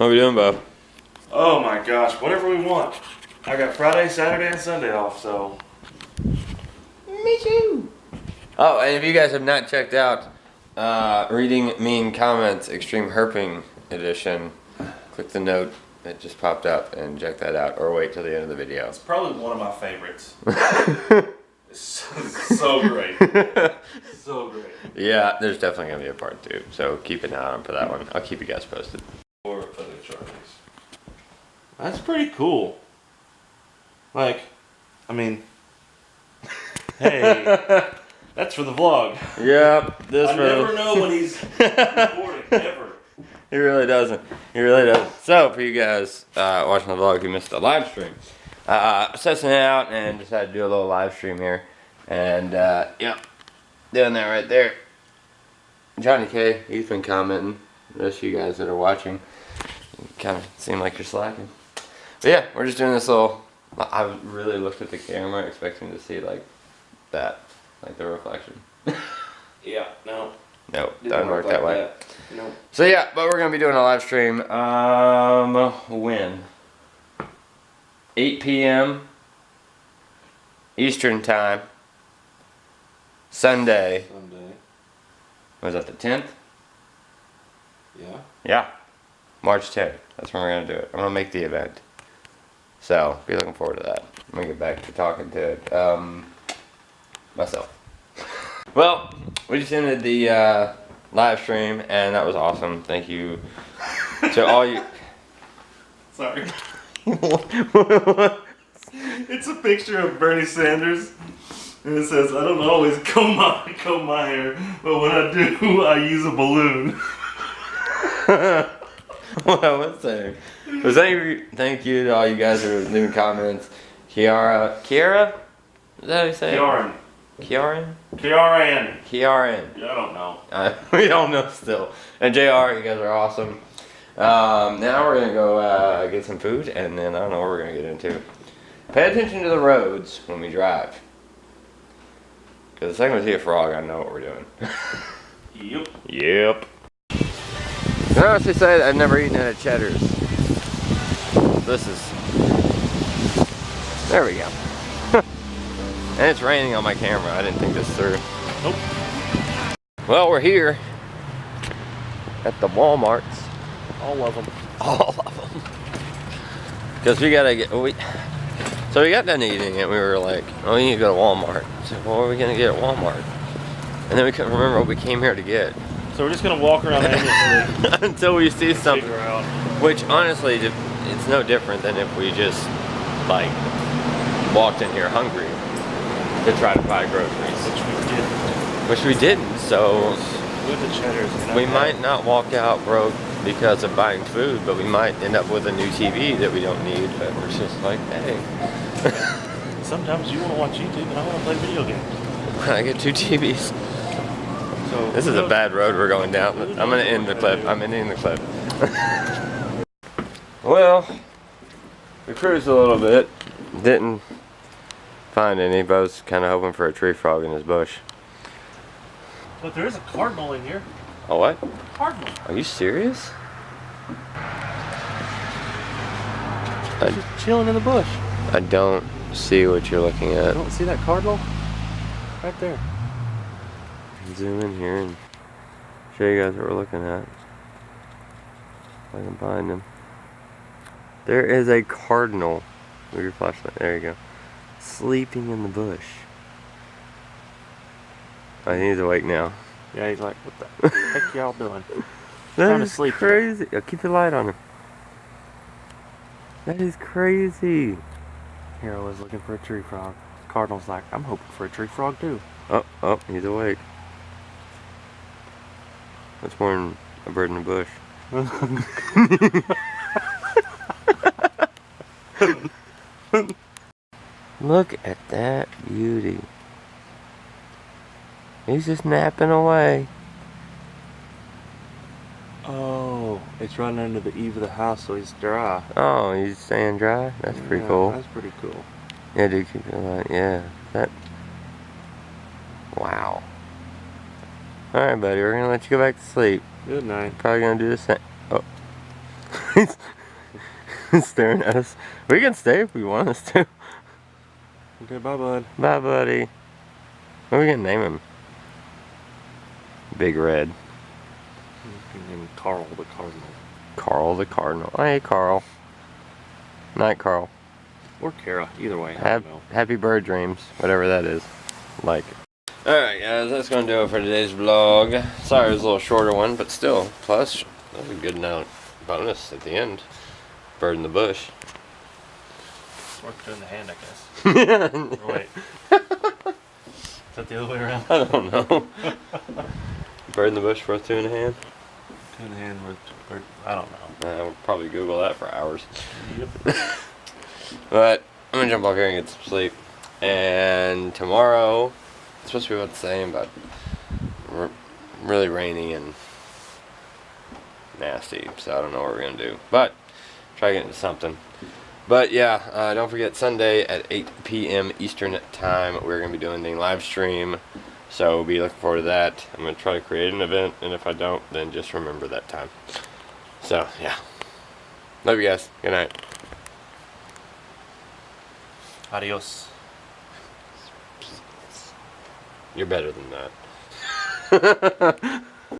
What are we doing, Bob? Oh my gosh, whatever we want. I got Friday, Saturday, and Sunday off, so. Me too. Oh, and if you guys have not checked out Reading Mean Comments Extreme Herping Edition, click the note that just popped up and check that out, or wait till the end of the video. It's probably one of my favorites. It's so great. So great. Yeah, there's definitely going to be a part 2, so keep an eye on for that one. I'll keep you guys posted. Or other Charlies. That's pretty cool. Like, I mean, hey, that's for the vlog. Yep, I never know when he's recording, ever. He really doesn't. He really doesn't. So, for you guys watching the vlog, you missed the live stream. Testing it out and decided to do a little live stream here. And, yeah, doing that right there. Johnny K, he's been commenting. The rest of you guys that are watching, you kind of seem like you're slacking. But yeah, we're just doing this little, I really looked at the camera expecting to see like that, like the reflection. Yeah, no. No, doesn't work that way. No. So yeah, but we're gonna be doing a live stream. When? 8 p.m. Eastern time. Sunday. Was that the 10th? Yeah. Yeah. March 10th. That's when we're gonna do it. I'm gonna make the event. So be looking forward to that. I'm gonna get back to talking to myself. Well, we just ended the live stream, and that was awesome. Thank you to all you. Sorry. It's a picture of Bernie Sanders, and it says, "I don't always comb my hair, but when I do, I use a balloon." What I was saying was thank you to all you guys who are leaving comments. Kiara? Is that how you say it? Kiaran? Yeah, I don't know. We don't know still. And JR, you guys are awesome. Now we're gonna go get some food, and then I don't know what we're gonna get into. Pay attention to the roads when we drive. Because the second we see a frog, I know what we're doing. Yep. Yep. I honestly say I've never eaten at a Cheddar's. This is... There we go. And it's raining on my camera. I didn't think this through. Nope. Well, we're here at the Walmarts. All of them. All of them. Because we gotta get... So we got done eating and we were like, oh, we need to go to Walmart. So what are we gonna get at Walmart? And then we couldn't remember what we came here to get. So we're just gonna walk around aimlessly until we see something. Figure out. Which honestly, it's no different than if we just like walked in here hungry to try to buy groceries. Which we didn't. So we might not walk out broke because of buying food, but we might end up with a new TV that we don't need. But we're just like, hey. Sometimes you want to watch YouTube and I want to play video games. I get 2 TVs. So this is a bad road we're going down. I'm gonna end the clip. I'm ending the clip. Well, we cruised a little bit. Didn't find any, but I was kind of hoping for a tree frog in this bush. But there is a cardinal in here. A what? Cardinal. Are you serious? Just chilling in the bush. I don't see what you're looking at. You don't see that cardinal? Right there. Zoom in here and show you guys what we're looking at. If I can find them. There is a cardinal. With your flashlight. There you go. Sleeping in the bush. Oh, he's awake now. Yeah, he's like, what the heck y'all doing? That is crazy. Oh, keep the light on him. That is crazy. Here I was looking for a tree frog. Cardinal's like, I'm hoping for a tree frog too. Oh, he's awake. That's more than a bird in the bush. Look at that beauty. He's just napping away. Oh, it's running under the eave of the house so he's dry. Oh, he's staying dry? That's pretty cool. That's pretty cool. Yeah, dude, keep it light. Yeah. That. Wow. Alright, buddy, we're gonna let you go back to sleep. Good night. Probably gonna do the same. Oh. He's staring at us. We can stay if we want us to. Okay, bye, bud. Bye, buddy. What are we gonna name him? Big Red. You can name Carl the Cardinal. Carl the Cardinal. Hey, Carl. Night, Carl. Or Kara, either way. I don't know. Happy bird dreams, whatever that is. Like it. Alright, guys, that's gonna do it for today's vlog. Sorry it was a little shorter one, but still, plus, that was a good note bonus at the end. Bird in the bush. It's worth two in the hand, I guess. Or wait. Is that the other way around? I don't know. Bird in the bush worth two in the hand? Two in the hand worth, I don't know. We'll probably Google that for hours. Yep. But I'm gonna jump off here and get some sleep. And tomorrow, it's supposed to be about the same, but really rainy and nasty. So I don't know what we're gonna do. But try getting into something. But yeah, don't forget Sunday at 8 p.m. Eastern time, we're gonna be doing the live stream. So be looking forward to that. I'm gonna try to create an event, and if I don't, then just remember that time. So yeah, love you guys. Good night. Adios. You're better than that.